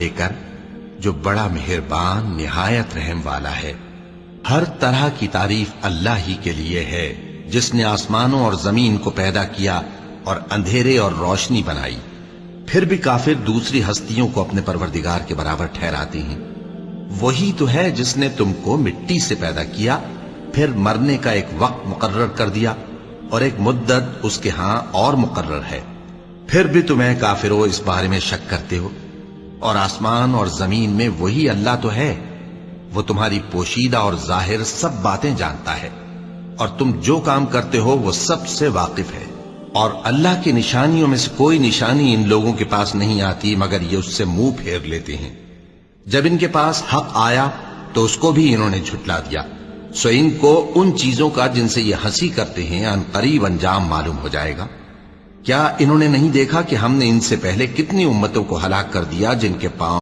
لے کر جو بڑا مہربان نہایت رحم والا ہے۔ ہر طرح کی تعریف اللہ ہی کے لیے ہے جس نے آسمانوں اور زمین کو پیدا کیا اور اندھیرے اور روشنی بنائی۔ پھر بھی کافر دوسری ہستیوں کو اپنے پروردگار کے برابر ٹھہراتے ہیں۔ وہی تو ہے جس نے تم کو مٹی سے پیدا کیا، پھر مرنے کا ایک وقت مقرر کر دیا اور ایک مدت اس کے ہاں اور مقرر ہے، پھر بھی تمہیں کافروں اس بارے میں شک کرتے ہو۔ اور آسمان اور زمین میں وہی اللہ تو ہے، وہ تمہاری پوشیدہ اور ظاہر سب باتیں جانتا ہے، اور تم جو کام کرتے ہو وہ سب سے واقف ہے۔ اور اللہ کی نشانیوں میں سے کوئی نشانی ان لوگوں کے پاس نہیں آتی مگر یہ اس سے منہ پھیر لیتے ہیں۔ جب ان کے پاس حق آیا تو اس کو بھی انہوں نے جھٹلا دیا، سو ان کو ان چیزوں کا جن سے یہ ہنسی کرتے ہیں ان قریب انجام معلوم ہو جائے گا۔ کیا انہوں نے نہیں دیکھا کہ ہم نے ان سے پہلے کتنی امتوں کو ہلاک کر دیا جن کے پاؤں